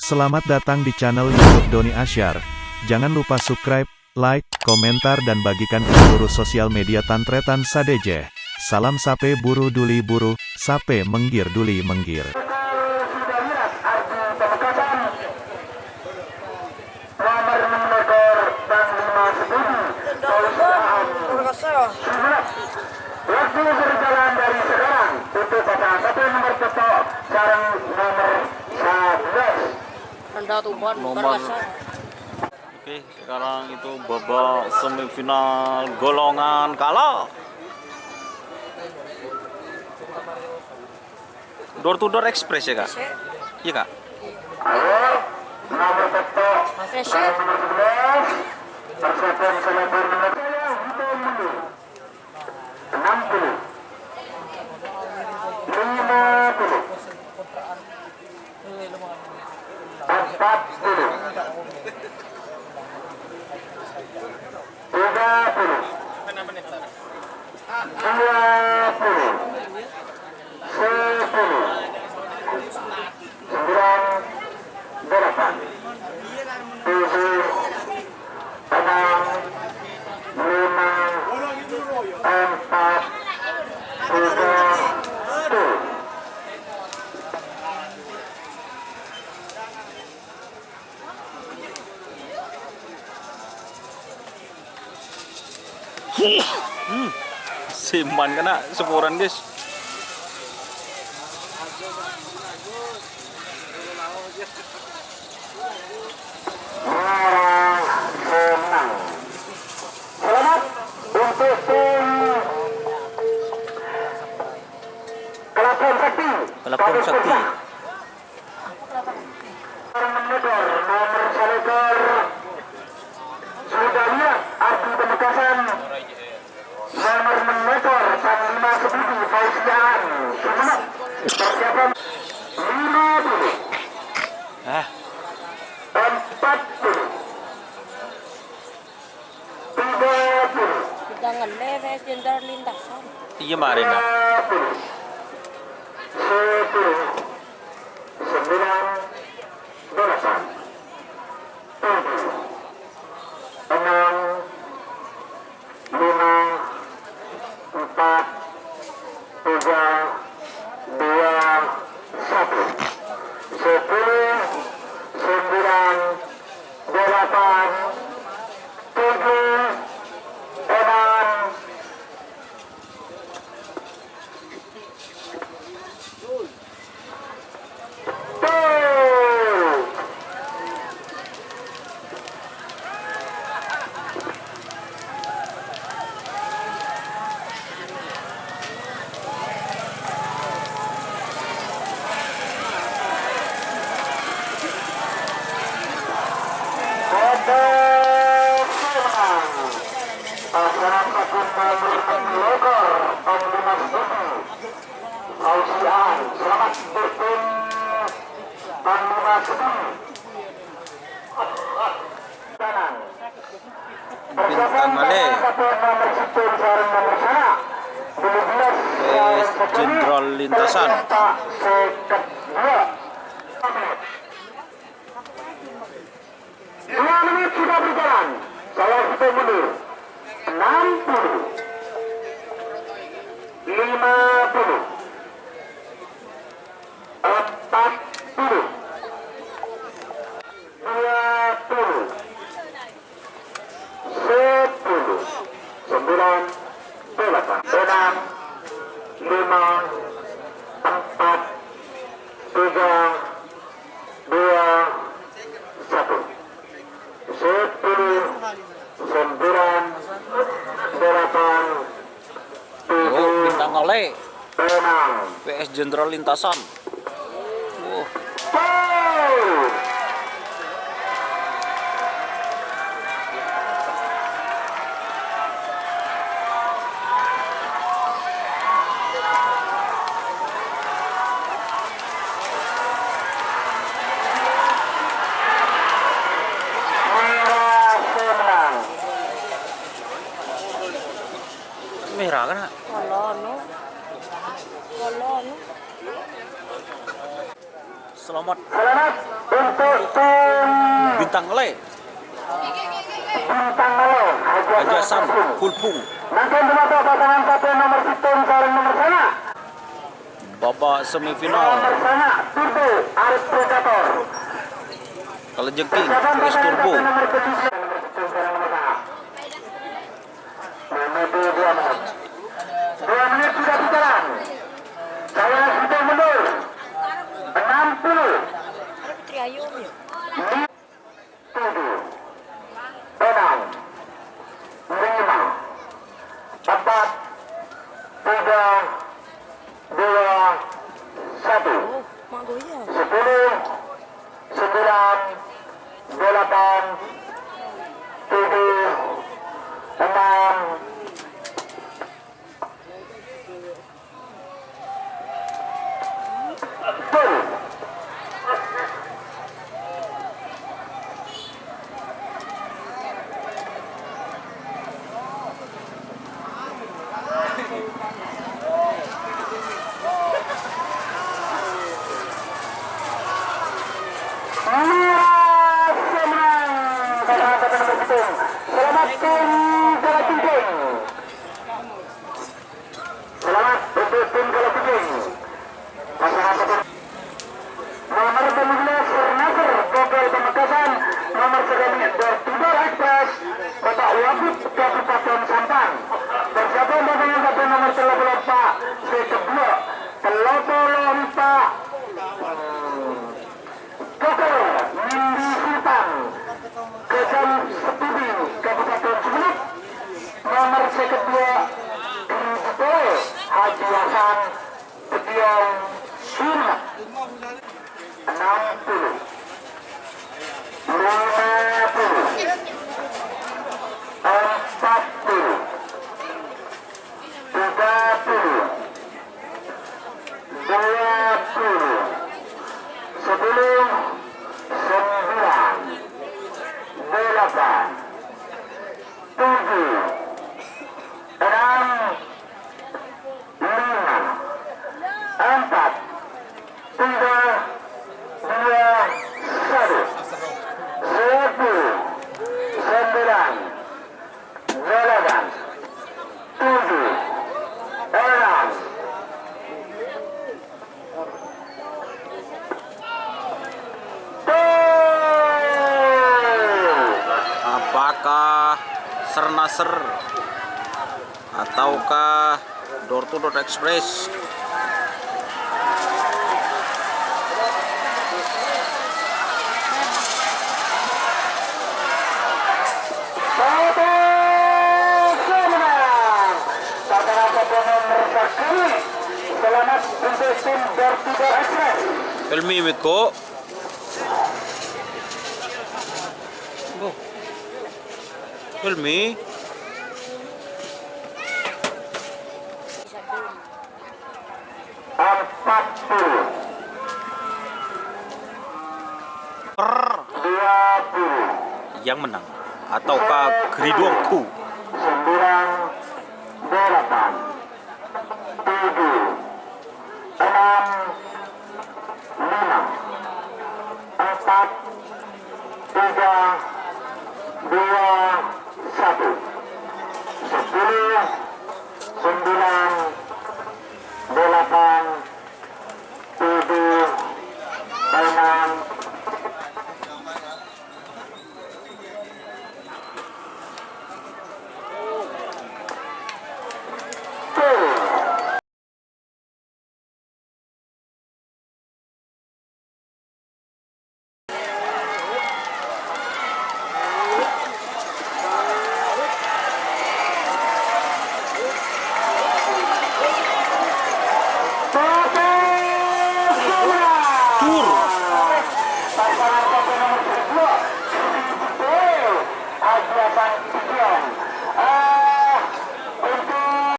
Selamat datang di channel YouTube Doni Asyar. Jangan lupa subscribe, like, komentar dan bagikan ke seluruh sosial media Tantretan Sadejeh. Salam sape buru duli buru, sape menggir duli menggir. Waktu berjalan dari sekarang untuk pasangan satu nomor cocok sarang nomor 11 nomor. Oke, sekarang itu babak semifinal golongan kala. Door to door express ya kak? Iya kak? ayo nomor cocok sarang nomor 11 persiapan selebar nomor saya hitung mundur 60 50 Siman kena sepuran guys. Selamat untuk tim Telepon Sakti. Nomor selektor sudah lihat arti pemekasan. Nomor meter Panglima Sebudi Fauzian Sumenep persiapan 50 40 30 Jangan leves jenderal lintasan. Iya Marina. 12 Bintang Male. Jenderal lintasan. 2 menit sudah berjalan. Saya hitung mundur 60 50 40 20 10 9 8 6 5 4 3 2 1 10 9 8 Oh, bintang oleh 6 PS Jenderal lintasan. Merah kan kak? Kalau no. Selamat Selamat untuk tim Bintang Le, Bintang Malo Haji Hasan, Fulpung. Makin dua pasangan satu nomor hitung sarang nomor sana. Babak semifinal Nomor sana Turbo Arif Predator. Kalajengking vs Turbo. Nomor ketujuh nomor hitung sarang nomor sana. Menuju 2 menit. 2 menit sudah berjalan. Saya sudah mundur. 60. Ada Putri Ayu ya? 7 6 5 4 3 2 1 Oh, Mak Goya. 10 9 8 7 6 10. Selamat tim Kalajengking. Selamat untuk tim Kalajengking. Pasangan satu nomor 15 Nasr Bogor Pamekasan, nomor 9 Dortibor Express Kota Wabut Kabupaten Sampang. Persiapan pasangan satu nomor 34 kedua Telotolonta Kokor Mindi Sultan Kesan Sepudi Kabupaten Sumeneb. Nomor kedua Dibole Haji Hasan Bediong Sumeneb. 60 50 40 30 20 10 9 8 7 6 5 4 3 2 1 10 9 8 7 6 Apakah Sernasr ataukah Door to Door Express? Selamat untuk tim Door to Door Express. Helmi Miko. Oh. Helmi. Isabel. 40 20 Yang menang ataukah Gridongku?